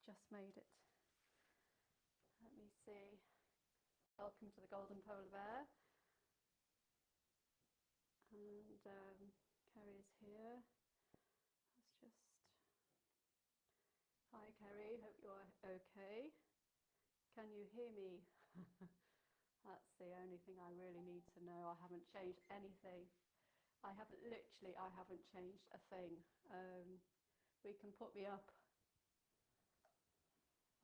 just made it. Let me see. Welcome to the Golden Polar Bear. And Kerry is here. Let's just... Hi Kerry, hope you're okay. Can you hear me? That's the only thing I really need to know. I haven't changed anything. I haven't changed a thing. We can put me up.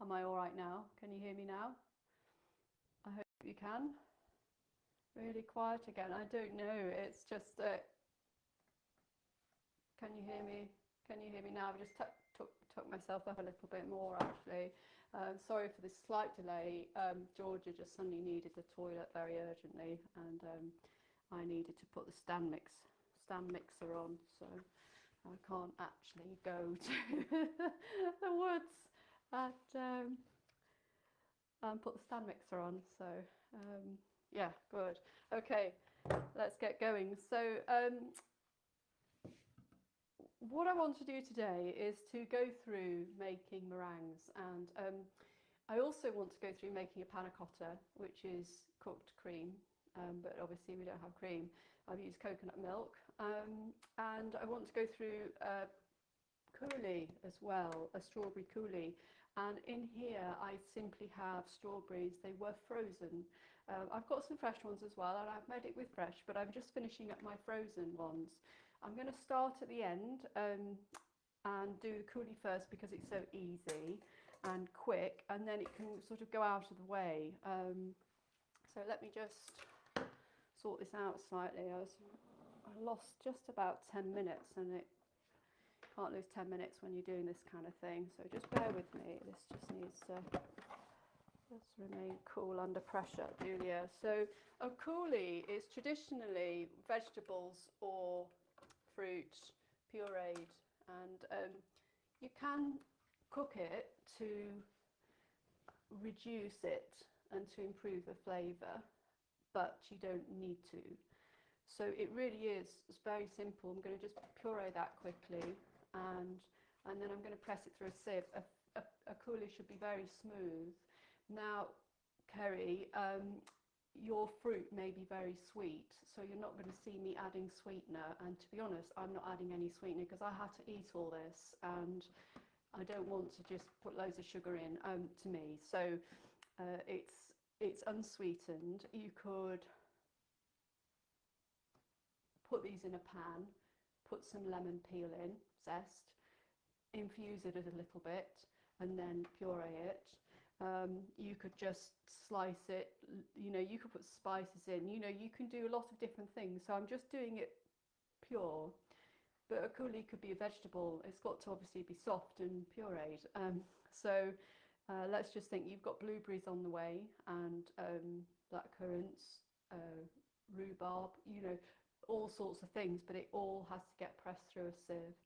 Am I all right now? Can you hear me now? I hope you can. Really quiet again. I don't know. It's just that. Can you hear me? Can you hear me now? I've just took myself up a little bit more actually. Sorry for this slight delay. Georgia just suddenly needed the toilet very urgently, and I needed to put the stand mixer on, so I can't actually go to the woods and put the stand mixer on. So yeah, good. Okay, let's get going. So what I want to do today is to go through making meringues, and I also want to go through making a panna cotta, which is cooked cream, but obviously we don't have cream. I've used coconut milk, and I want to go through coulis as well, a strawberry coulis. And in here I simply have strawberries. They were frozen. I've got some fresh ones as well, and I've made it with fresh, but I'm just finishing up my frozen ones. I'm going to start at the end and do the coulis first because it's so easy and quick, and then it can sort of go out of the way. So let me just sort this out slightly. I lost just about 10 minutes, and it can't lose 10 minutes when you're doing this kind of thing, so just bear with me. This just needs to just remain cool under pressure, Julia. So a coulis is traditionally vegetables or fruit pureed, and you can cook it to reduce it and to improve the flavour, but you don't need to. So it really is, it's very simple. I'm going to just puree that quickly, and then I'm going to press it through a sieve. A coulis should be very smooth. Now, Kerry, your fruit may be very sweet, so you're not going to see me adding sweetener, and to be honest, I'm not adding any sweetener because I had to eat all this, and I don't want to just put loads of sugar in to me. So it's unsweetened. You could put these in a pan, put some lemon peel in, zest, infuse it a little bit, and then puree it. You could just slice it, you know, you could put spices in, you know, you can do a lot of different things. So I'm just doing it pure, but a coulis could be a vegetable. It's got to obviously be soft and pureed. So let's just think you've got blueberries on the way, and black currants, rhubarb, you know, all sorts of things, but it all has to get pressed through a sieve.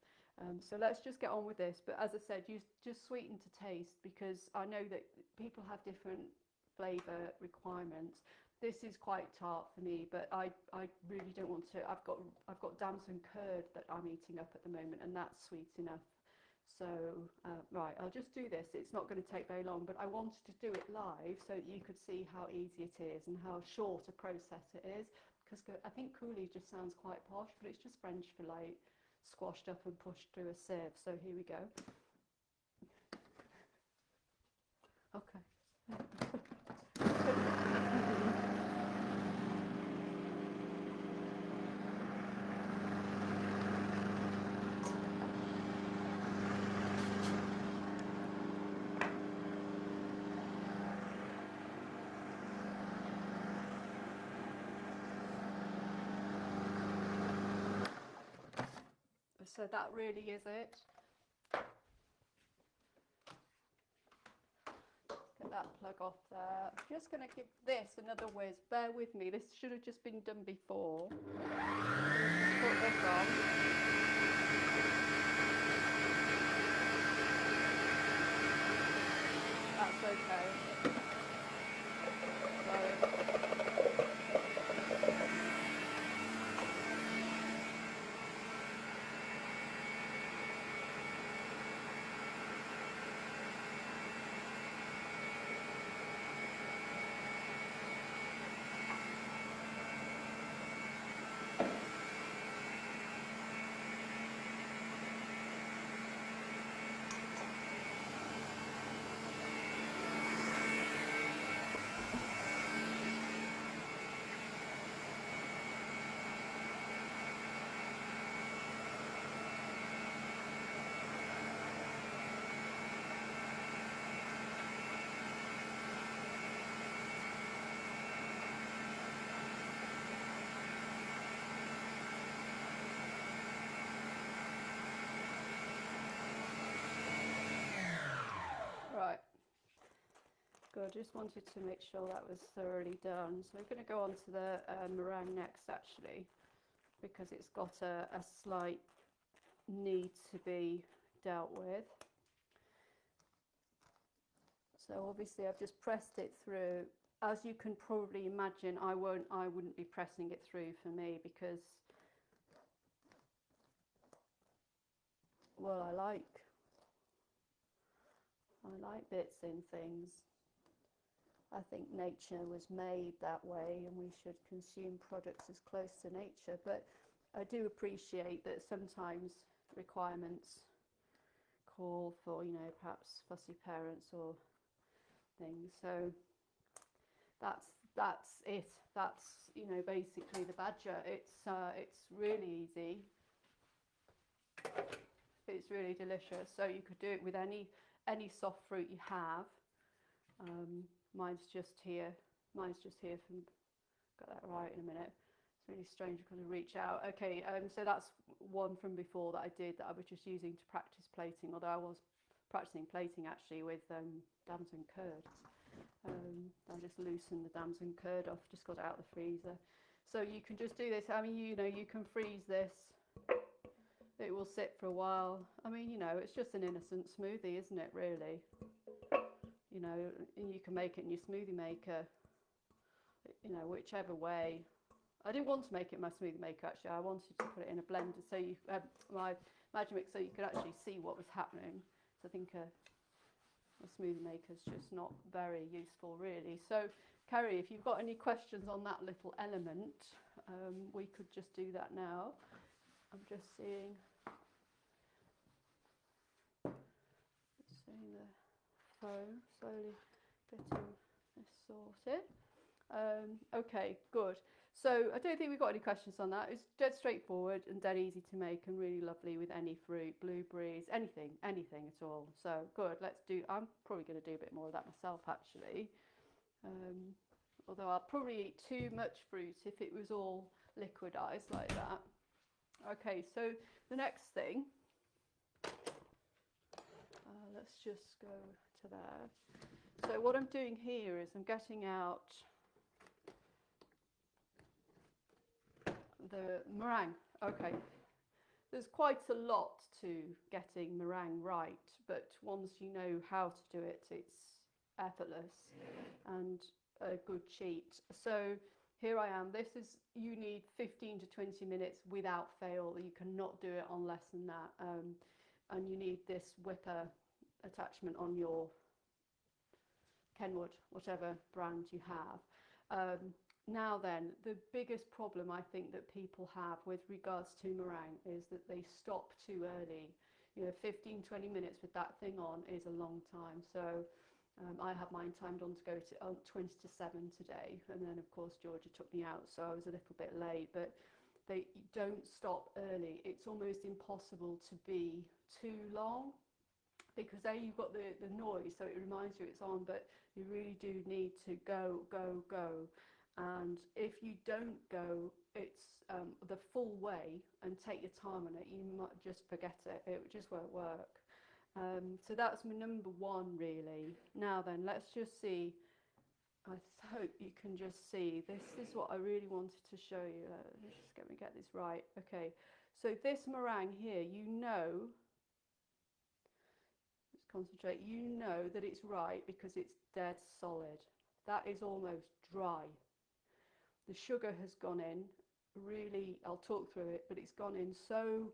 So let's just get on with this. But as I said, you just sweeten to taste, because I know that people have different flavour requirements. This is quite tart for me, but I really don't want to. I've got damson curd that I'm eating up at the moment, and that's sweet enough. So right, I'll just do this. It's not going to take very long, but I wanted to do it live so that you could see how easy it is and how short a process it is, because I think coulis just sounds quite posh, but it's just French for like squashed up and pushed through a sieve. So here we go. Okay. So that really is it. Get that plug off there. I'm just going to give this another whiz. Bear with me. This should have just been done before. Just put this on. That's okay. Sorry. Good, just wanted to make sure that was thoroughly done. So we're going to go on to the meringue next actually, because it's got a slight need to be dealt with. So obviously I've just pressed it through. As you can probably imagine, I wouldn't be pressing it through for me because, well, I like bits in things. I think nature was made that way and we should consume products as close to nature. But I do appreciate that sometimes requirements call for, you know, perhaps fussy parents or things. So that's it. That's, you know, basically the badger. It's really easy. It's really delicious. So you could do it with any soft fruit you have. Mine's just here from, got that right in a minute. It's really strange because I reach out. Okay, so that's one from before that I did that I was just using to practice plating, although I was practicing plating actually with damson curd. I just loosened the damson curd off, just got it out of the freezer. So you can just do this. I mean, you know, you can freeze this. It will sit for a while. I mean, you know, it's just an innocent smoothie, isn't it, really? You know, and you can make it in your smoothie maker, you know, whichever way. I didn't want to make it in my smoothie maker, actually. I wanted to put it in a blender, so you, my Magimix, so you could actually see what was happening. So I think a smoothie maker is just not very useful, really. So, Kerry, if you've got any questions on that little element, we could just do that now. I'm just seeing the phone, slowly getting this sorted. Okay, good. So I don't think we've got any questions on that. It's dead straightforward and dead easy to make and really lovely with any fruit, blueberries, anything at all. So good, let's do, I'm probably going to do a bit more of that myself actually. Although I'll probably eat too much fruit if it was all liquidized like that. Okay, so the next thing, let's just go to there. So what I'm doing here is I'm getting out the meringue. Okay, there's quite a lot to getting meringue right, but once you know how to do it, it's effortless and a good cheat. So here I am. This is, you need 15 to 20 minutes without fail. You cannot do it on less than that. And you need this whipper attachment on your Kenwood, whatever brand you have. Now then, the biggest problem I think that people have with regards to meringue is that they stop too early. You know, 15, 20 minutes with that thing on is a long time. So I have mine timed on to go to 20 to 7 today, and then of course Georgia took me out, so I was a little bit late. But they don't stop early. It's almost impossible to be too long, because you've got the noise, so it reminds you it's on, but you really do need to go. And if you don't go, it's the full way and take your time on it, you might just forget it. It just won't work. So that's my number one, really. Now then, let's just see. I hope you can just see. This is what I really wanted to show you. Let's just get this right. Okay, so this meringue here, you know, let's concentrate. You know that it's right because it's dead solid. That is almost dry. The sugar has gone in really, I'll talk through it, but it's gone in so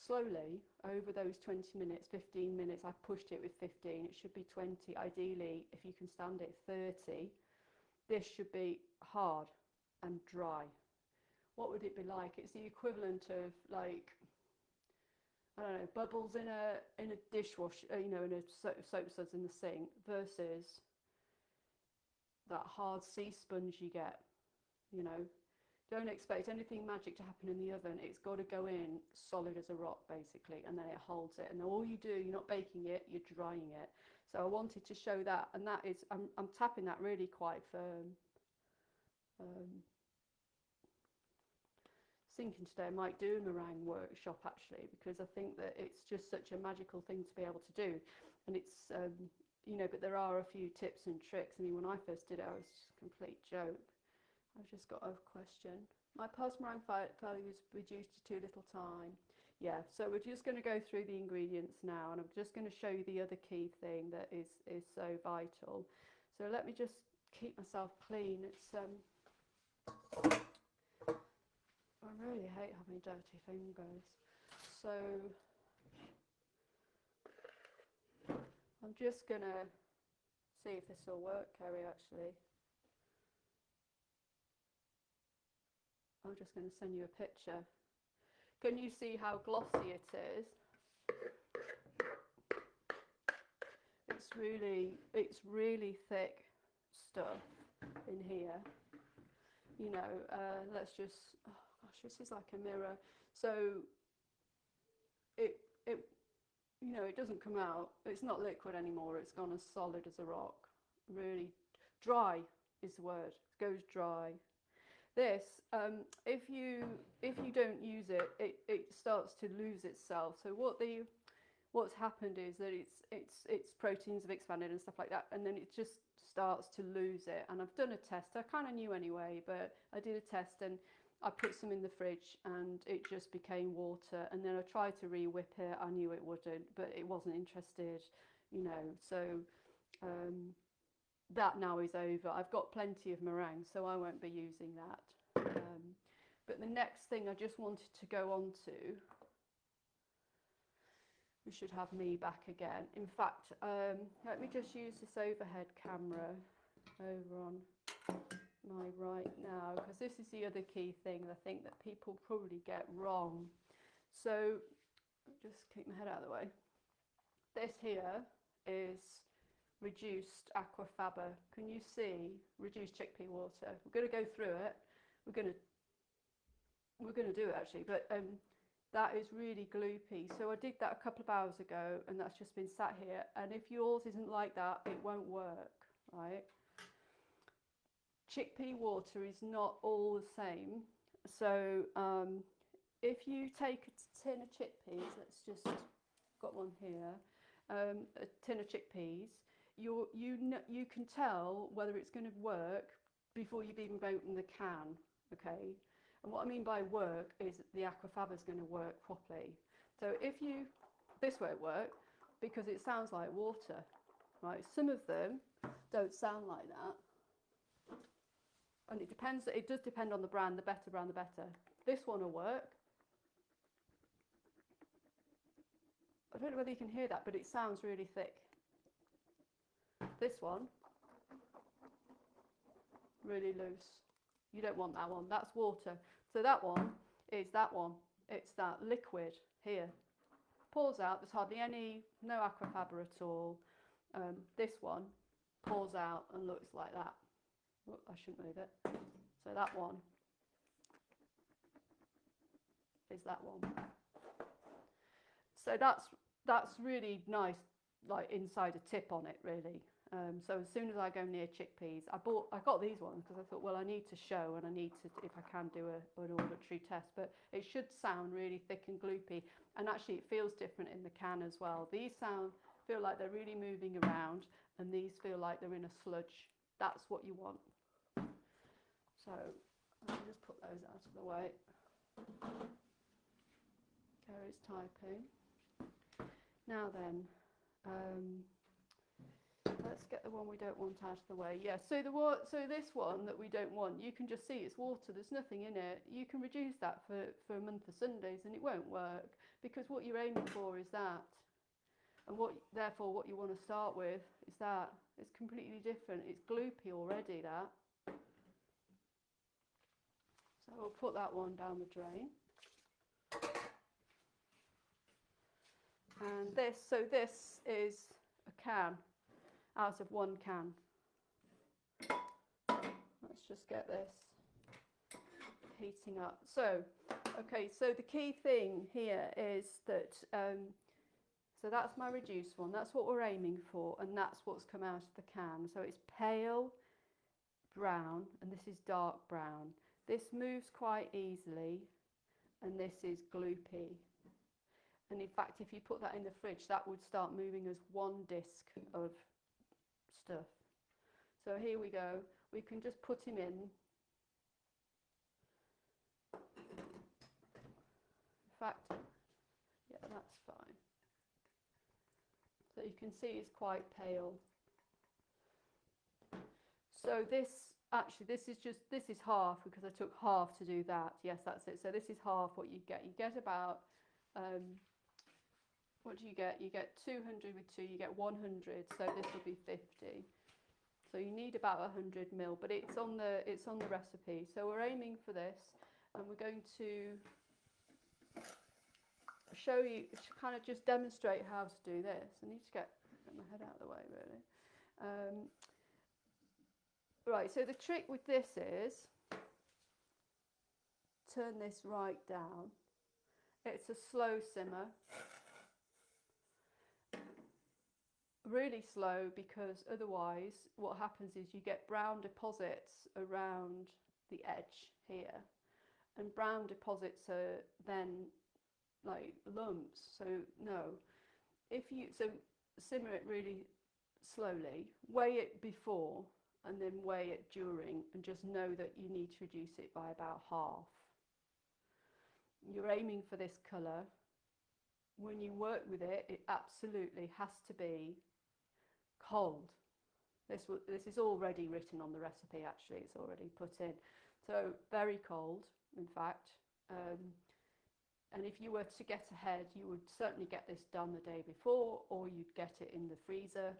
slowly over those 20 minutes, 15 minutes. I pushed it with 15. It should be 20. Ideally, if you can stand it, 30. This should be hard and dry. What would it be like? It's the equivalent of, like, I don't know, bubbles in a dishwasher, you know, in a soap suds in the sink, versus that hard sea sponge you get. You know, don't expect anything magic to happen in the oven. It's got to go in solid as a rock, basically, and then it holds it. And all you do, you're not baking it, you're drying it. So I wanted to show that, and that is, I'm tapping that really quite firm. Thinking today I might do a meringue workshop actually, because I think that it's just such a magical thing to be able to do, and it's you know, but there are a few tips and tricks. I mean, when I first did it, I was just a complete joke. I've just got a question. My past meringue failure was reduced to too little time. Yeah, so we're just going to go through the ingredients now, and I'm just going to show you the other key thing that is so vital. So let me just keep myself clean. It's I really hate having dirty fingers. So I'm just going to see if this will work, Kerry, actually. I'm just going to send you a picture. Can you see how glossy it is? It's really thick stuff in here. You know, let's just, oh gosh, this is like a mirror. So it you know, it doesn't come out. It's not liquid anymore. It's gone as solid as a rock. Really dry is the word. It goes dry. This, if you don't use it, it starts to lose itself. So what's happened is that its proteins have expanded and stuff like that, and then it just starts to lose it. And I've done a test. I kind of knew anyway, but I did a test and I put some in the fridge and it just became water. And then I tried to re-whip it. I knew it wouldn't, but it wasn't interested, you know. So that now is over. I've got plenty of meringue, so I won't be using that. But the next thing I just wanted to go on to, we should have me back again. In fact, let me just use this overhead camera over on my right now, because this is the other key thing I think that people probably get wrong. So just keep my head out of the way. This here is reduced aquafaba. Can you see reduced chickpea water? We're going to go through it. We're going to do it actually, but that is really gloopy. So I did that a couple of hours ago, and that's just been sat here. And if yours isn't like that, it won't work, right? Chickpea water is not all the same. So if you take a tin of chickpeas, let's just got one here, a tin of chickpeas. You can tell whether it's going to work before you've even opened the can, okay? And what I mean by work is the aquafaba is going to work properly. So this won't work because it sounds like water, right? Some of them don't sound like that. And it does depend on the brand. The better brand, the better. This one will work. I don't know whether you can hear that, but it sounds really thick. This one, really loose. You don't want that one. That's water. So that one is that one. It's that liquid here. Pours out. There's hardly no aquafaba at all. This one pours out and looks like that. Oh, I shouldn't move it. So that one is that one. So that's really nice, like insider tip on it, really. So as soon as I go near chickpeas, I got these ones because I thought, well, I need to show and I need to, if I can, do an auditory test. But it should sound really thick and gloopy, and actually it feels different in the can as well. These feel like they're really moving around, and these feel like they're in a sludge. That's what you want. So I'll just put those out of the way. Kerry's typing. Now then, let's get the one we don't want out of the way. Yeah, so this one that we don't want, you can just see it's water. There's nothing in it. You can reduce that for a month of Sundays, and it won't work because what you're aiming for is that, and therefore what you want to start with is that. It's completely different. It's gloopy already. That. So we'll put that one down the drain. And this is a can out of one can. Let's just get this heating up. So, okay, so the key thing here is that, so that's my reduced one. That's what we're aiming for, and that's what's come out of the can. So it's pale brown, and this is dark brown. This moves quite easily, and this is gloopy. And in fact, if you put that in the fridge, that would start moving as one disc of stuff. So here we go. We can just put him in. In fact, yeah, that's fine. So you can see it's quite pale. So this is half, because I took half to do that. Yes, that's it. So this is half what you get. You get about, what do you get? You get 200 with 2, you get 100. So this will be 50. So you need about 100 ml, but it's on the recipe. So we're aiming for this, and we're going to show you, kind of just demonstrate how to do this. I need to get my head out of the way, really. Right, so the trick with this is turn this right down. It's a slow simmer. Really slow, because otherwise what happens is you get brown deposits around the edge here, and brown deposits are then like lumps. So no, so simmer it really slowly, weigh it before and then weigh it during, and just know that you need to reduce it by about half. You're aiming for this colour. When you work with it, it absolutely has to be cold. This is already written on the recipe, actually, it's already put in. So very cold, in fact. And if you were to get ahead, you would certainly get this done the day before, or you'd get it in the freezer.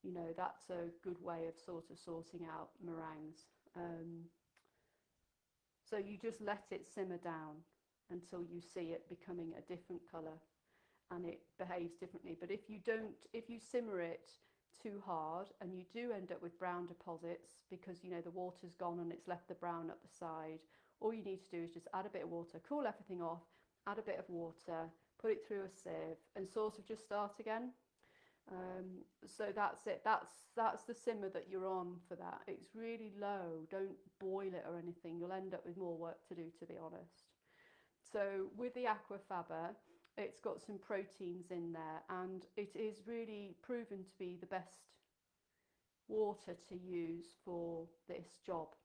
You know, that's a good way of sort of sorting out meringues. So you just let it simmer down until you see it becoming a different colour, and it behaves differently. But if you simmer it too hard, and you do end up with brown deposits, because you know the water's gone and it's left the brown at the side, all you need to do is just add a bit of water, cool everything off, add a bit of water, put it through a sieve, and sort of just start again. So that's it. That's the simmer that you're on for that. It's really low. Don't boil it or anything. You'll end up with more work to do, to be honest. So with the aquafaba, it's got some proteins in there, and it is really proven to be the best water to use for this job.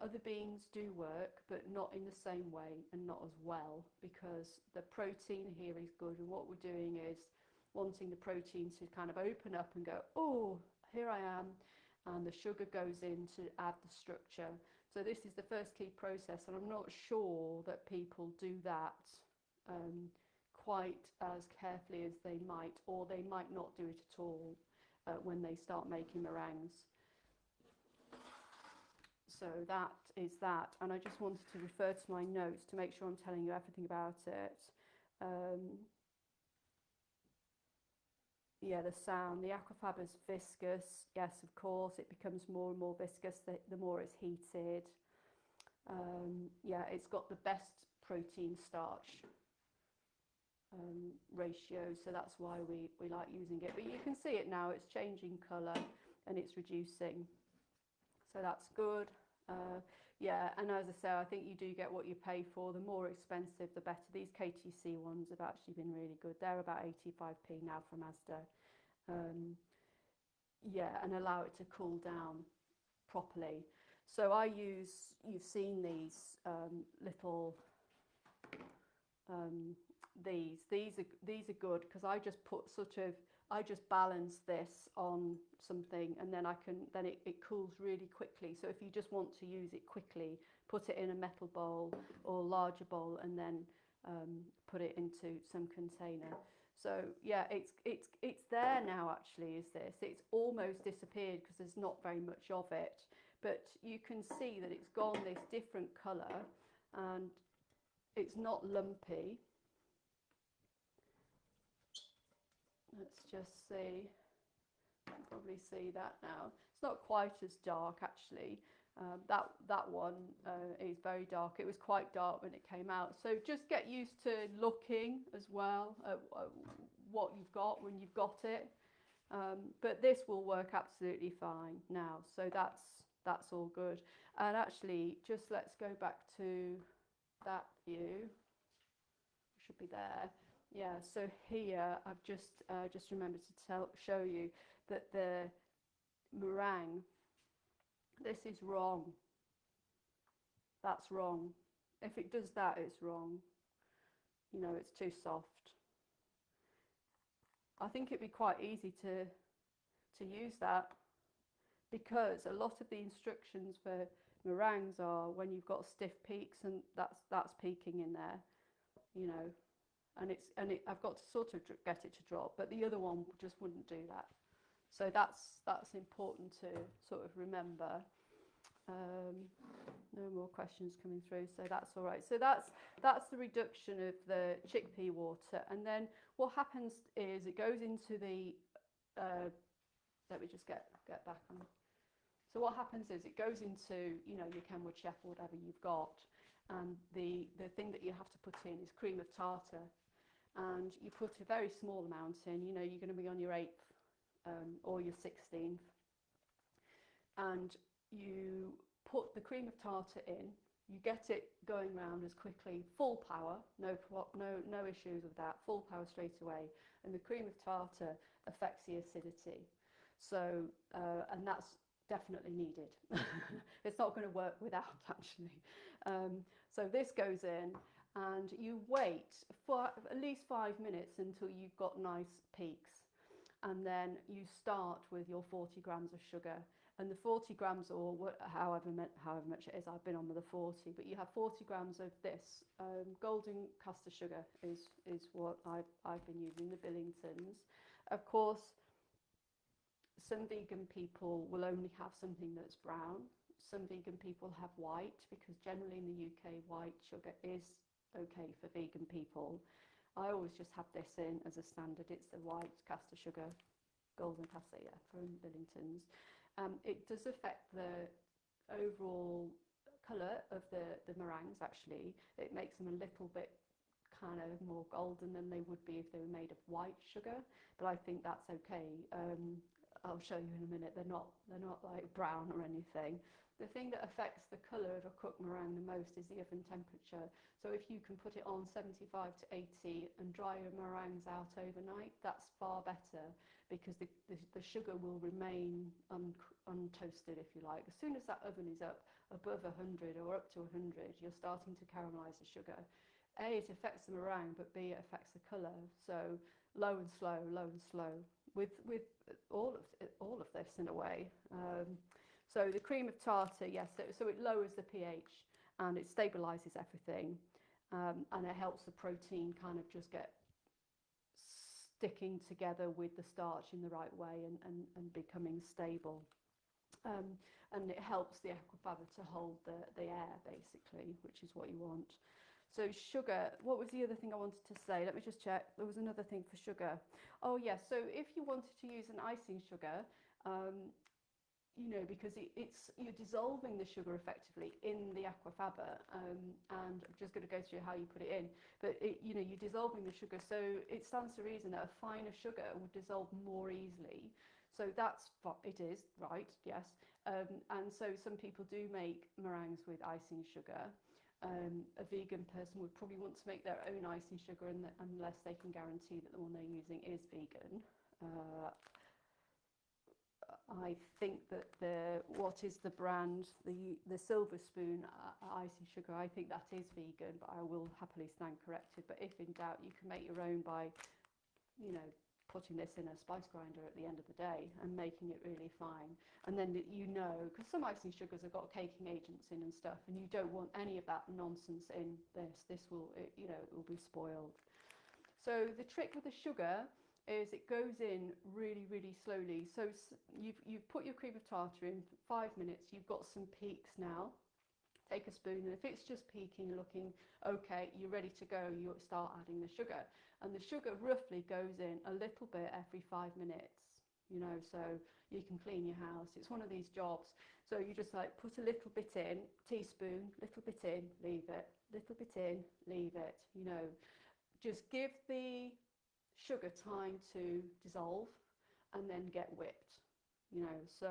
Other beans do work, but not in the same way and not as well, because the protein here is good, and what we're doing is wanting the protein to kind of open up and go, oh, here I am, and the sugar goes in to add the structure. So this is the first key process, and I'm not sure that people do that quite as carefully as they might, or they might not do it at all when they start making meringues. So that is that, and I just wanted to refer to my notes to make sure I'm telling you everything about it. Yeah, the sound, the aquafaba's viscous. Yes, of course, it becomes more and more viscous the more it's heated. Yeah, it's got the best protein starch ratio, so that's why we like using it. But you can see it now, it's changing colour and it's reducing, so that's good. Yeah, and as I say, I think you do get what you pay for. The more expensive, the better. These KTC ones have actually been really good. They're about 85p now from Asda. Yeah, and allow it to cool down properly. So I use, you've seen these little, these are good, because I just put I just balance this on something, and then it cools really quickly. So if you just want to use it quickly, put it in a metal bowl or larger bowl, and then put it into some container. So yeah, it's there now. Actually, is this? It's almost disappeared because there's not very much of it, but you can see that it's gone this different colour, and it's not lumpy. Let's just see. You can probably see that now. It's not quite as dark, actually. That one is very dark. It was quite dark when it came out. So just get used to looking as well at what you've got when you've got it. But this will work absolutely fine now. So that's all good. And actually, just let's go back to that view. It should be there. Yeah, so here I've just remembered to show you that meringue, this is wrong. That's wrong. If it does that, it's wrong. You know, it's too soft. I think it'd be quite easy to use that, because a lot of the instructions for meringues are when you've got stiff peaks, and that's peaking in there, you know, and I've got to sort of get it to drop, but the other one just wouldn't do that. So that's important to sort of remember. No more questions coming through, so that's all right. So that's the reduction of the chickpea water, and then what happens is it goes into the let me just get back on. So what happens is it goes into, you know, your Kenwood chef or whatever you've got, and the thing that you have to put in is cream of tartar, and you put a very small amount in. You know, you're going to be on your 8th or your 16th, and you put the cream of tartar in. You get it going round as quickly, full power, no issues with that, full power straight away. And the cream of tartar affects the acidity. So, and that's definitely needed. It's not going to work without, actually. So this goes in, and you wait for at least 5 minutes until you've got nice peaks. And then you start with your 40 grams of sugar. And the 40 grams, or however much it is, I've been on with the 40, but you have 40 grams of this. Golden caster sugar is what I've been using, the Billingtons. Of course, some vegan people will only have something that's brown. Some vegan people have white, because generally in the UK, white sugar is okay for vegan people. I always just have this in as a standard. It's the white caster sugar, golden caster, yeah, from Billingtons. It does affect the overall colour of the meringues, actually. It makes them a little bit kind of more golden than they would be if they were made of white sugar, but I think that's okay. I'll show you in a minute. They're not like brown or anything. The thing that affects the colour of a cooked meringue the most is the oven temperature. So if you can put it on 75 to 80 and dry your meringues out overnight, that's far better, because the sugar will remain untoasted, if you like. As soon as that oven is up above 100 or up to 100, you're starting to caramelise the sugar. A, it affects the meringue, but B, it affects the colour. So low and slow, low and slow, with all of this in a way. So the cream of tartar, yes, so it lowers the pH and it stabilises everything, and it helps the protein kind of just get sticking together with the starch in the right way and becoming stable. And it helps the aquafaba to hold the air, basically, which is what you want. So sugar, what was the other thing I wanted to say? Let me just check. There was another thing for sugar. Oh, yes, so if you wanted to use an icing sugar, you know, because you're dissolving the sugar effectively in the aquafaba, and I'm just going to go through how you put it in, but you know, you're dissolving the sugar, so it stands to reason that a finer sugar would dissolve more easily. So it is right, yes, and so some people do make meringues with icing sugar. A vegan person would probably want to make their own icing sugar, unless they can guarantee that the one they're using is vegan. I think that what is the brand, the Silver Spoon icing sugar, I think that is vegan, but I will happily stand corrected. But if in doubt, you can make your own by, you know, putting this in a spice grinder at the end of the day and making it really fine. And then, you know, because some icing sugars have got caking agents in and stuff, and you don't want any of that nonsense in this. This will, you know, it will be spoiled. So the trick with the sugar is it goes in really, really slowly. So you've put your cream of tartar in for 5 minutes. You've got some peaks now. Take a spoon, and if it's just peaking, looking okay, you're ready to go. You start adding the sugar, and the sugar roughly goes in a little bit every 5 minutes. You know, so you can clean your house. It's one of these jobs. So you just like put a little bit in, teaspoon, little bit in, leave it, little bit in, leave it. You know, just give the sugar time to dissolve and then get whipped, you know. So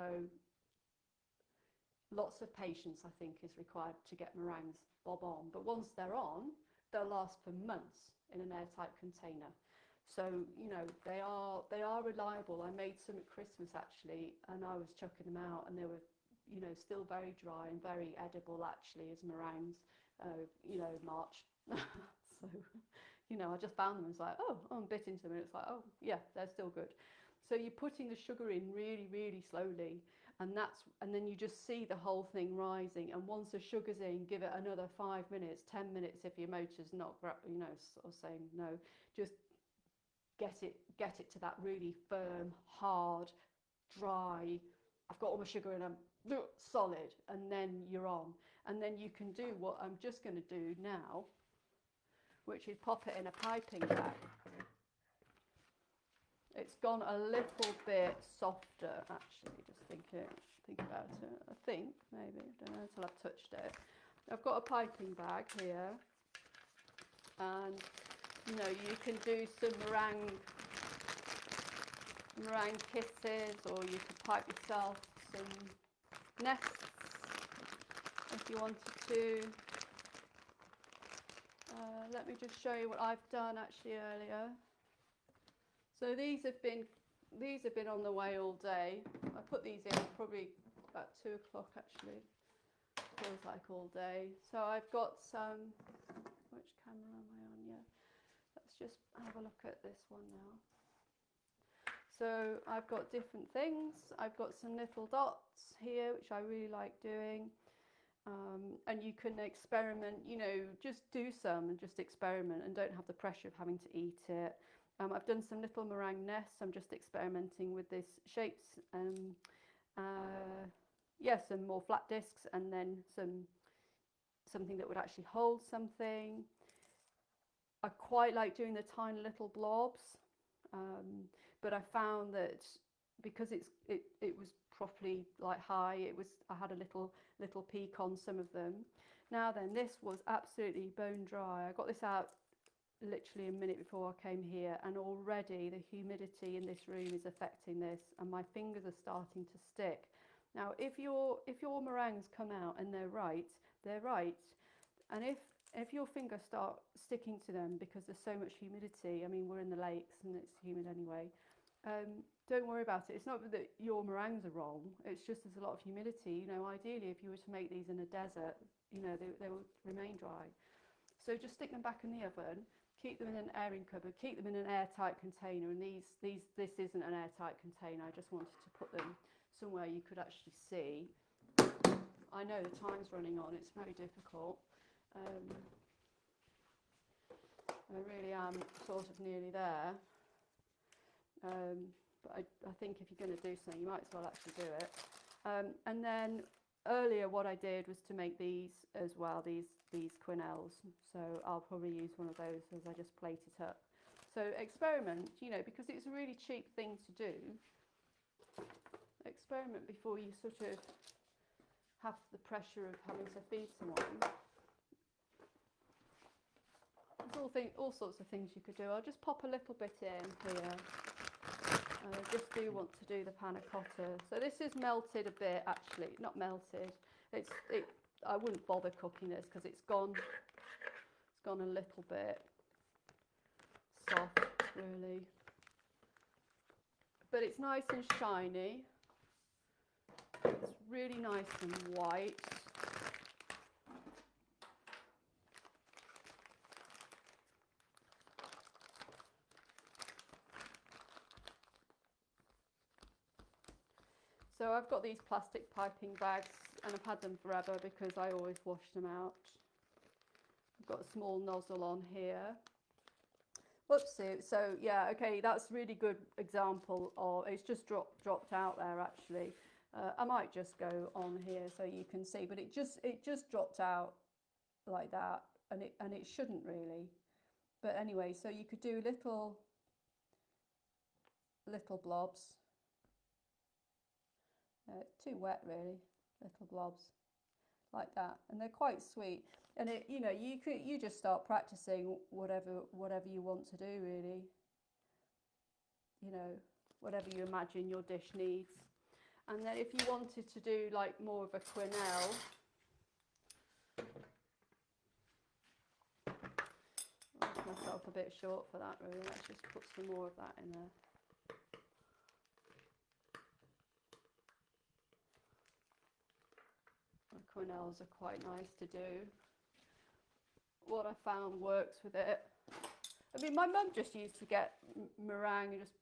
lots of patience, I think, is required to get meringues bob on, but once they're on, they'll last for months in an airtight container. So, you know, they are reliable. I made some at Christmas actually, and I was chucking them out, and they were, you know, still very dry and very edible actually as meringues, you know, March. So, you know, I just found them and was like, oh, I'm bit into them, and it's like, oh, yeah, they're still good. So you're putting the sugar in really, really slowly, and then you just see the whole thing rising. And once the sugar's in, give it another 5 minutes, 10 minutes if your motor's not, you know, sort of saying no. Just get it to that really firm, hard, dry, I've got all my sugar in, I'm solid, and then you're on. And then you can do what I'm just going to do now, which is pop it in a piping bag. It's gone a little bit softer actually, just think about it. I think, maybe, I don't know until I've touched it. I've got a piping bag here, and you know, you can do some meringue kisses, or you could pipe yourself some nests if you wanted to. Let me just show you what I've done actually earlier. So these have been on the way all day. I put these in probably about 2 o'clock actually. Feels like all day. So I've got some, which camera am I on? Yeah. Let's just have a look at this one now. So I've got different things. I've got some little dots here, which I really like doing. And you can experiment, you know, just do some and just experiment, and don't have the pressure of having to eat it. I've done some little meringue nests. I'm just experimenting with this shapes, yeah, some more flat discs, and then something that would actually hold something. I quite like doing the tiny little blobs, but I found that because it was properly like high, I had a little peak on some of them. Now then, this was absolutely bone dry. I got this out literally a minute before I came here, and already the humidity in this room is affecting this, and my fingers are starting to stick. Now, if your meringues come out and they're right, and if your fingers start sticking to them because there's so much humidity, I mean, we're in the lakes and it's humid anyway, don't worry about it. It's not that your meringues are wrong, it's just there's a lot of humidity. You know, ideally, if you were to make these in a desert, you know, they will remain dry. So just stick them back in the oven, keep them in an airing cupboard, keep them in an airtight container. And this isn't an airtight container, I just wanted to put them somewhere you could actually see. I know the time's running on, it's very difficult. I really am sort of nearly there. But I think if you're going to do something, you might as well actually do it. And then earlier what I did was to make these as well, these quenelles. So I'll probably use one of those as I just plate it up. So experiment, you know, because it's a really cheap thing to do. Experiment before you sort of have the pressure of having to feed someone. There's all sorts of things you could do. I'll just pop a little bit in here. I just do want to do the panna cotta. So this is melted a bit, actually, not melted. I wouldn't bother cooking this because it's gone a little bit soft, really. But it's nice and shiny. It's really nice and white. So I've got these plastic piping bags, and I've had them forever because I always wash them out. I've got a small nozzle on here. Whoopsie. So yeah, okay, that's a really good example of, it's just dropped out there actually. I might just go on here so you can see, but it just dropped out like that, and it shouldn't really. But anyway, so you could do little blobs. Too wet really, little blobs like that, and they're quite sweet. And it, you know, you just start practicing whatever you want to do really. You know, whatever you imagine your dish needs. And then if you wanted to do like more of a quenelle, where's myself a bit short for that really. Let's just put some more of that in there. The quenelles are quite nice to do. What I found works with it. I mean, my mum just used to get meringue and just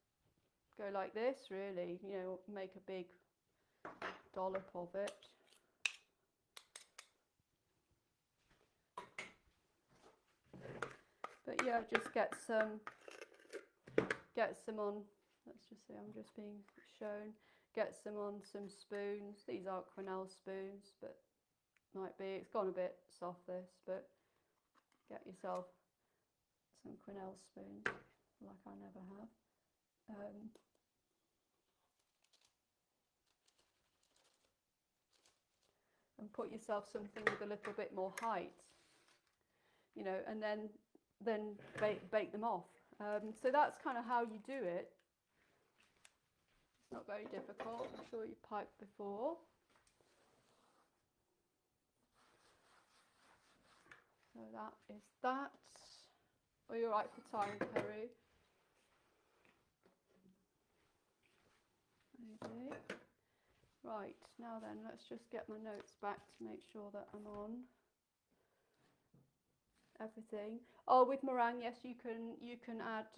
go like this, really, you know, make a big dollop of it. But yeah, just get some on, let's just say I'm just being shown, get some on some spoons. These aren't quenelle spoons, but might be, it's gone a bit soft this, but get yourself some quenelle spoons, like I never have. And put yourself something with a little bit more height, you know, and then bake them off. So that's kind of how you do it. It's not very difficult. I'm sure you piped before. So that is that. Are you all right for time, Kerry? Okay. Right, now then, let's just get my notes back to make sure that I'm on everything. Oh, with meringue, yes, you can add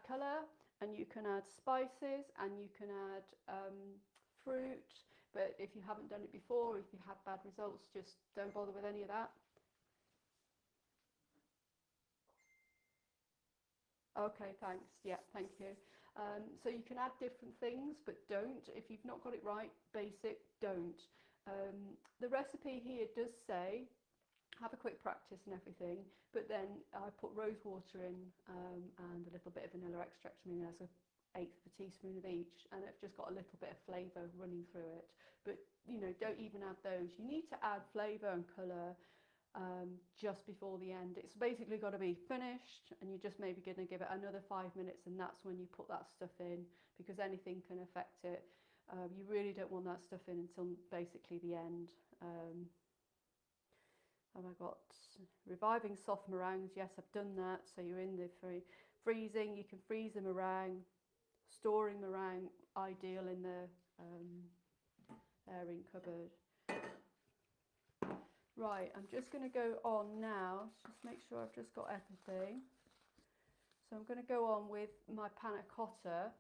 colour, and you can add spices, and you can add fruit. But if you haven't done it before, if you had bad results, just don't bother with any of that. Okay, thanks. Yeah, thank you. So you can add different things, but don't. If you've not got it right, basic, don't. The recipe here does say have a quick practice and everything, but then I put rose water in and a little bit of vanilla extract. I mean, there's an eighth of a teaspoon of each, and it's just got a little bit of flavour running through it. But you know, don't even add those. You need to add flavour and colour just before the end. It's basically got to be finished, and you're just maybe going to give it another 5 minutes, and that's when you put that stuff in, because anything can affect it. You really don't want that stuff in until basically the end. Have I got reviving soft meringues? Yes, I've done that. So you're in the freezing. You can freeze the meringue. Storing meringue, ideal in the airing cupboard. Right, I'm just going to go on now, just make sure I've just got everything. So I'm going to go on with my panna cotta.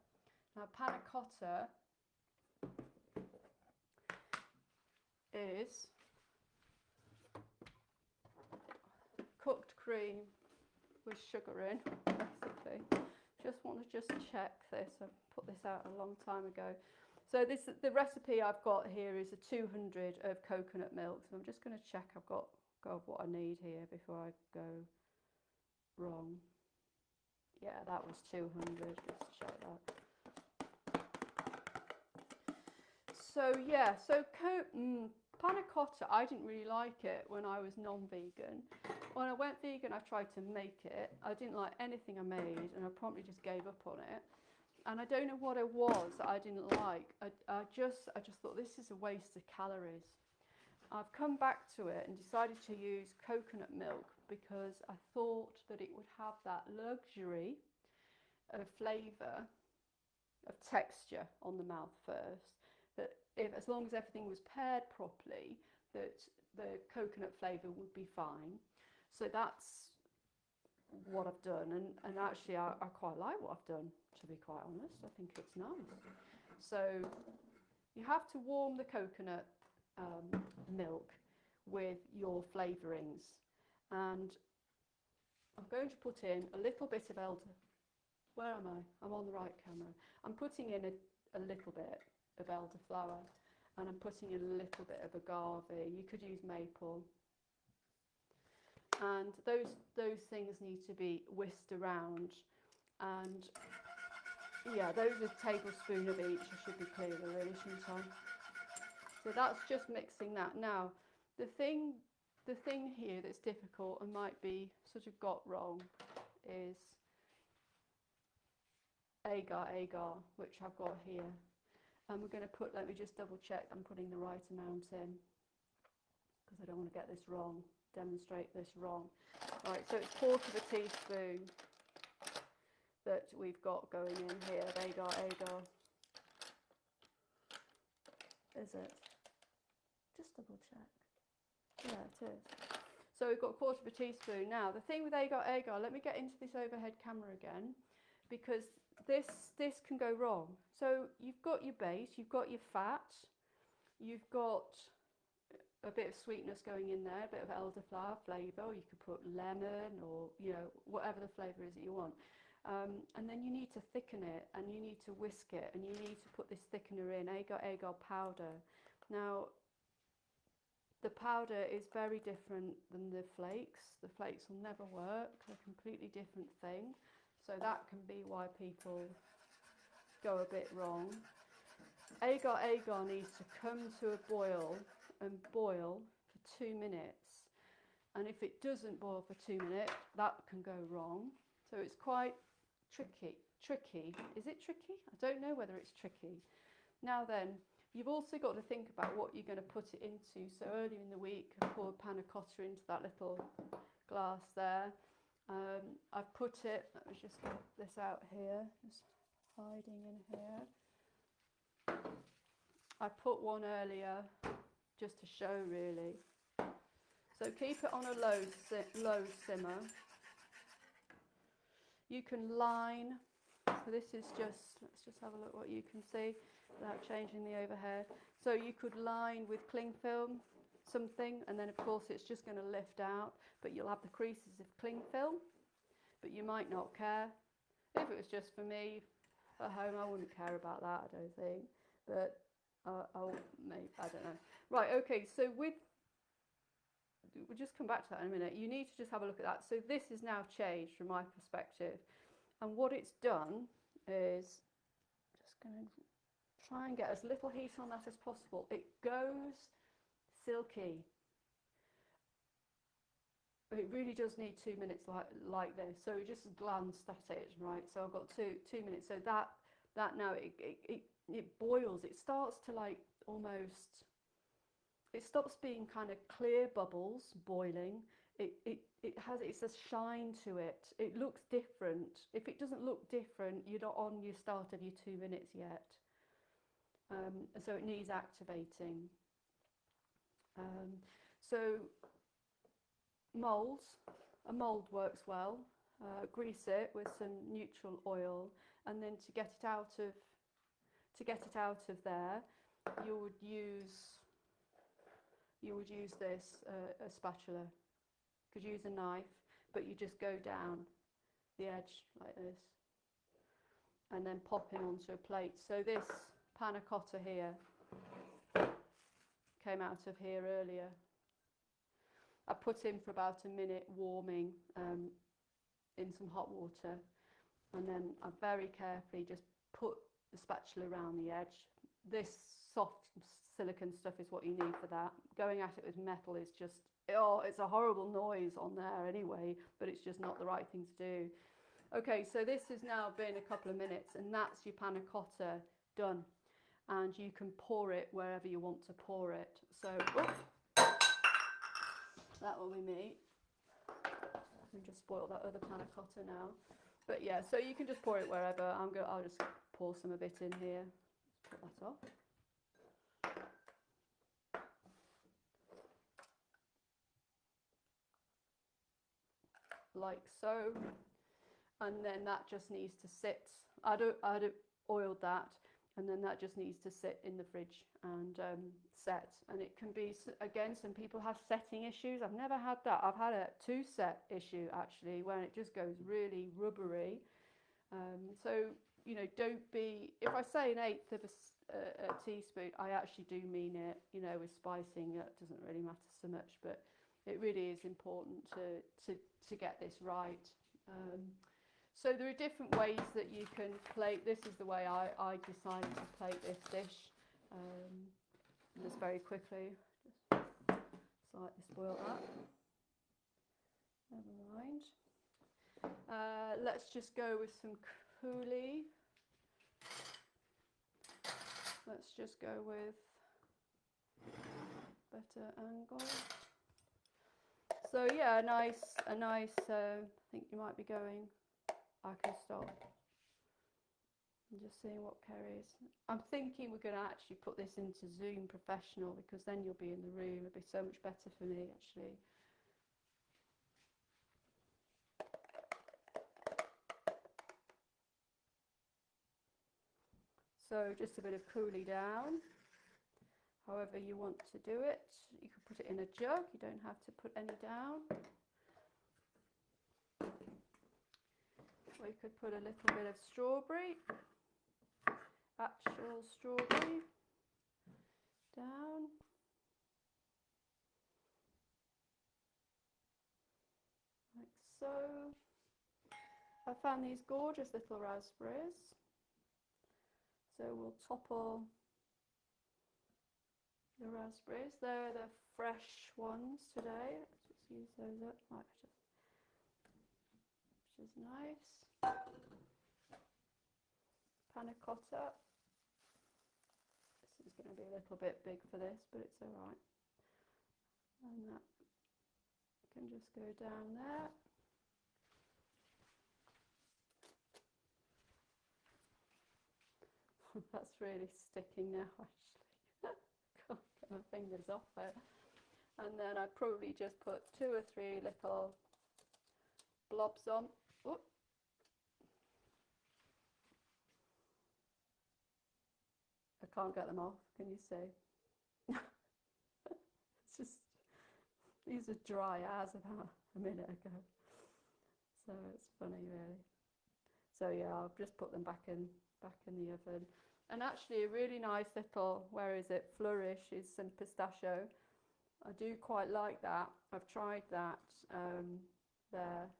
Now, panna cotta is cooked cream with sugar in, basically. Just want to just check this. I put this out a long time ago. So the recipe I've got here is a 200 of coconut milk. So I'm just going to check I've got what I need here before I go wrong. Yeah, that was 200. Let's check that. So yeah, so panna cotta, I didn't really like it when I was non-vegan. When I went vegan, I tried to make it. I didn't like anything I made, and I promptly just gave up on it. And I don't know what it was that I didn't like. I just thought, this is a waste of calories. I've come back to it and decided to use coconut milk because I thought that it would have that luxury of flavour, of texture on the mouth first. That as long as everything was paired properly, that the coconut flavour would be fine. So that's what I've done, and actually I quite like what I've done, to be quite honest. I think it's nice. So you have to warm the coconut milk with your flavourings, and I'm going to put in a little bit of where am I? I'm on the right camera. I'm putting in a little bit of elderflower, and I'm putting in a little bit of agave. You could use maple. And those things need to be whisked around, and yeah, those are a tablespoon of each. I should be clearer, really, shouldn't I? So that's just mixing that. Now, the thing here that's difficult and might be sort of got wrong is agar, which I've got here, and we're going to let me just double check I'm putting the right amount in, because I don't want to get this wrong. demonstrate this wrong. Right, so it's 1/4 teaspoon that we've got going in here of agar. Is it? Just double check. Yeah, it is. So we've got 1/4 teaspoon. Now, the thing with agar, let me get into this overhead camera again, because this can go wrong. So you've got your base, you've got your fat, you've got a bit of sweetness going in there, a bit of elderflower flavour, or you could put lemon, or whatever the flavour is that you want. And then you need to thicken it, and you need to whisk it, and you need to put this thickener in, agar powder. Now, the powder is very different than the flakes. The flakes will never work. They're a completely different thing. So that can be why people go a bit wrong. Agar needs to come to a boil and boil for 2 minutes. And if it doesn't boil for 2 minutes, that can go wrong. So it's quite tricky. Is it tricky? I don't know whether it's tricky. Now then, you've also got to think about what you're going to put it into. So earlier in the week, I poured panna cotta into that little glass there. I've put it, let me just get this out here, just hiding in here. I put one earlier just to show really. So keep it on a low simmer. You can line, so this is just, let's just have a look what you can see without changing the overhead. So you could line with cling film something, and then of course it's just going to lift out, but you'll have the creases of cling film, but you might not care. If it was just for me at home, I wouldn't care about that, I don't think, but maybe, I don't know. Right, okay, so we'll just come back to that in a minute. You need to just have a look at that. So this is now changed from my perspective, and what it's done is, just going to try and get as little heat on that as possible. It goes silky. It really does need 2 minutes like this. So just glanced at it, right? So I've got two minutes. So that now it boils. It starts to like almost. It stops being kind of clear bubbles boiling. It's a shine to it. It looks different. If it doesn't look different, you're not on your start of your 2 minutes yet. So it needs activating. So molds, a mold works well. Grease it with some neutral oil, and then to get it out of there, you would use this a spatula. You could use a knife, but you just go down the edge like this, and then pop it onto a plate. So this panna cotta here came out of here earlier. I put in for about a minute warming in some hot water, and then I very carefully just put the spatula around the edge. This soft silicone stuff is what you need for that. Going at it with metal is just, it's a horrible noise on there anyway, but it's just not the right thing to do. Okay, so this has now been a couple of minutes, and that's your panna cotta done. And you can pour it wherever you want to pour it. So, that will be me. I just spoiled that other panna cotta now. But yeah, so you can just pour it wherever. I'll just pour some of it in here. Put that off. Like so. And then that just needs to sit. I'd oiled that, and then that just needs to sit in the fridge and set. And it can be, again, some people have setting issues. I've never had that. I've had a 2-set issue actually, when it just goes really rubbery. So don't be, if I say 1/8 of a teaspoon, I actually do mean it. With spicing, it doesn't really matter so much, but it really is important to get this right. So there are different ways that you can plate. This is the way I decided to plate this dish. Just very quickly, just slightly spoil that. Never mind. Let's just go with some coulis. Let's just go with better angle. So yeah, I think you might be going, I can stop. I'm just seeing what Kerry's. I'm thinking we're going to actually put this into Zoom Professional, because then you'll be in the room. It'll be so much better for me, actually. So just a bit of coolie down, however you want to do it. You can put it in a jug, you don't have to put any down. We could put a little bit of strawberry, actual strawberry, down. Like so. I found these gorgeous little raspberries. So we'll topple the raspberries. They're the fresh ones today. Let's just use those up. Right, which is nice. Panna Cotta. This is going to be a little bit big for this, but it's all right. And that can just go down there. That's really sticking now, actually. Can't get my fingers off it. And then I probably just put 2 or 3 little blobs on. Oop. I can't get them off, can you see? It's just, these are dry as about a minute ago. So it's funny, really. So yeah, I'll just put them back in the oven. And actually a really nice little, where is it, flourish is some pistachio. I do quite like that. I've tried that there.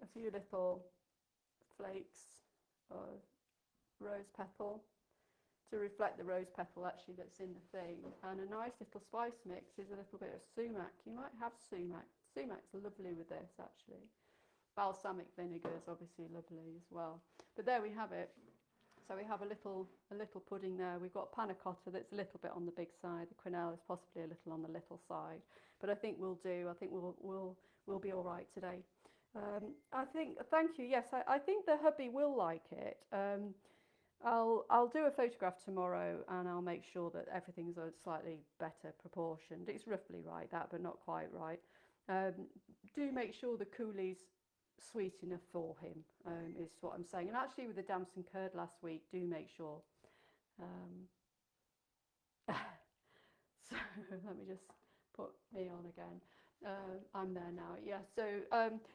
A few little flakes of rose petal to reflect the rose petal actually that's in the thing. And a nice little spice mix is a little bit of sumac. You might have sumac. Sumac's lovely with this, actually. Balsamic vinegar is obviously lovely as well. But there we have it. So we have a little pudding there. We've got panna cotta that's a little bit on the big side. The quenelle is possibly a little on the little side. But I think we'll do. I think we'll be all right today. I think. Thank you. Yes, I think the hubby will like it. I'll do a photograph tomorrow, and I'll make sure that everything's a slightly better proportioned. It's roughly right, that, but not quite right. Do make sure the coulis sweet enough for him, is what I'm saying. And actually with the damson curd last week, do make sure. So let me just put me on again. I'm there now. Yeah, so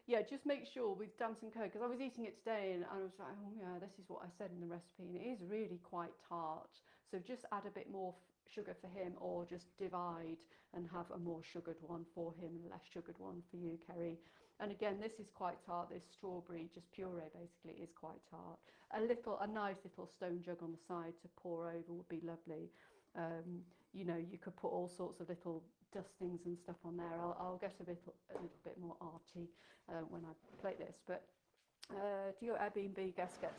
yeah, just make sure with damson curd, because I was eating it today and I was like, oh yeah, this is what I said in the recipe, and it is really quite tart. So just add a bit more sugar for him, or just divide and have a more sugared one for him and less sugared one for you, Kerry. And again, this is quite tart. This strawberry, just puree basically, is quite tart. A nice little stone jug on the side to pour over would be lovely. You know, you could put all sorts of little dustings and stuff on there. I'll get a little bit more arty when I plate this. But do your Airbnb guests get?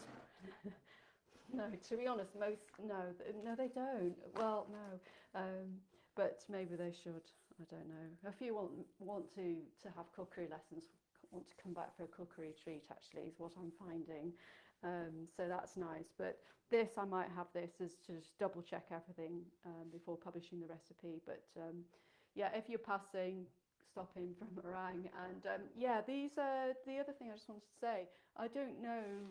No, to be honest, no, they don't. Well, no, but maybe they should. I don't know. A few want to have cookery lessons, want to come back for a cookery treat, actually, is what I'm finding. So that's nice. But this, I might have this as to just double check everything before publishing the recipe. But yeah, if you're passing, stop in for meringue. And yeah, these are the other thing I just wanted to say. I don't know.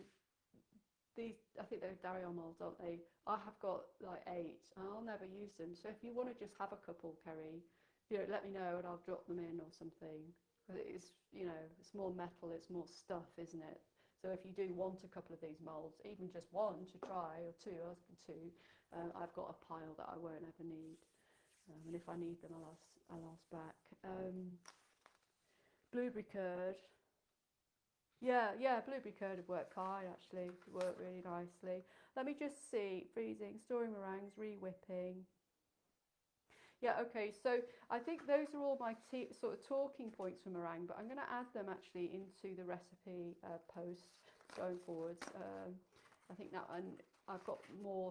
These, I think they're Darien molds, aren't they? I have got like 8, and I'll never use them. So if you want to just have a couple, Kerry, you know, let me know and I'll drop them in or something. Because it's, you know, it's more metal, it's more stuff, isn't it? So if you do want a couple of these molds, even just one to try, or 2, I was going 2, I've got a pile that I won't ever need. And if I need them, I'll ask back. Blueberry curd. Yeah, blueberry curd would work fine, actually. It would work really nicely. Let me just see. Freezing, storing meringues, re-whipping. Yeah, okay, so I think those are all my sort of talking points for meringue, but I'm going to add them actually into the recipe post going forwards. I think that one, I've got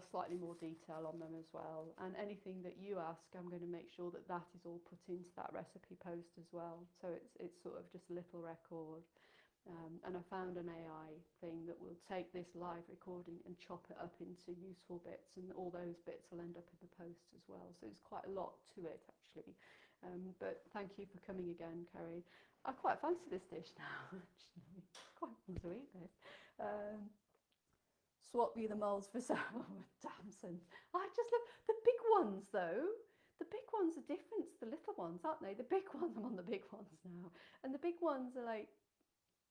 slightly more detail on them as well. And anything that you ask, I'm going to make sure that that is all put into that recipe post as well. So it's sort of just a little record. And I found an AI thing that will take this live recording and chop it up into useful bits, and all those bits will end up in the post as well. So it's quite a lot to it, actually. But thank you for coming again, Kerry. I quite fancy this dish now, actually. Quite want to eat this. Swap you the moles for some damsons. I just love the big ones, though. The big ones are different to the little ones, aren't they? The big ones, I'm on the big ones now. And the big ones are like,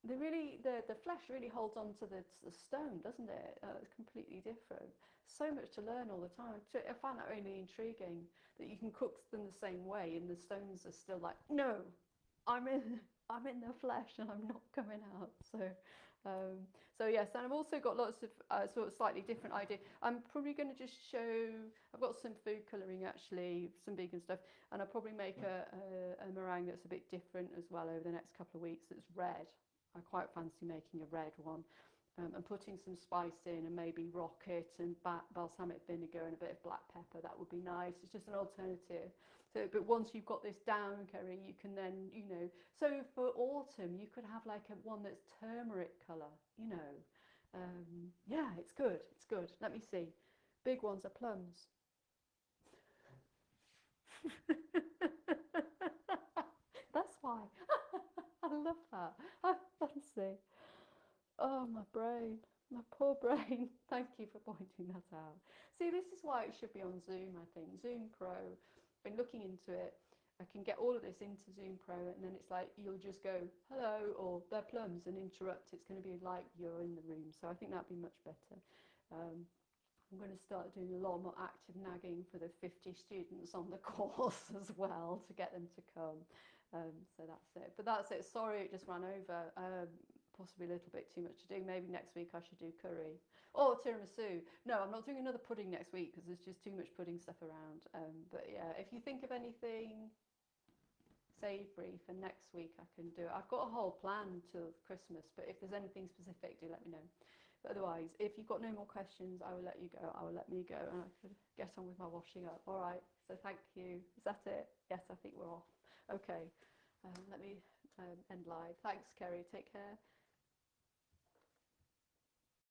the flesh really holds on to the stone, doesn't it? It's completely different. So much to learn all the time. So I find that really intriguing, that you can cook them the same way and the stones are still like, no, I'm in the flesh and I'm not coming out. So yes, and I've also got lots of sort of slightly different idea. I'm probably going to just show. I've got some food colouring, actually, some vegan stuff, and I'll probably make a meringue that's a bit different as well over the next couple of weeks. That's red. I quite fancy making a red one, and putting some spice in, and maybe rocket and balsamic vinegar and a bit of black pepper. That would be nice. It's just an alternative. So, but once you've got this down, Kerry, you can then, so for autumn you could have like one that's turmeric colour, yeah, it's good. It's good. Let me see. Big ones are plums. That's why. I love that. I fancy. Oh, my brain. My poor brain. Thank you for pointing that out. See, this is why it should be on Zoom, I think. Zoom Pro. Been looking into it. I can get all of this into Zoom Pro, and then it's like you'll just go, hello, or they're plums, and interrupt. It's going to be like you're in the room. So I think that'd be much better. I'm going to start doing a lot more active nagging for the 50 students on the course as well, to get them to come. So that's it. But that's it. Sorry, it just ran over. Possibly a little bit too much to do. Maybe next week I should do curry or tiramisu. No, I'm not doing another pudding next week because there's just too much pudding stuff around. But yeah, if you think of anything savoury for next week, I can do it. I've got a whole plan till Christmas, but if there's anything specific, do let me know. But otherwise, if you've got no more questions, I will let you go. I will let me go, and I could get on with my washing up. All right. So thank you. Is that it? Yes, I think we're off. Okay. Let me end live. Thanks, Kerry. Take care.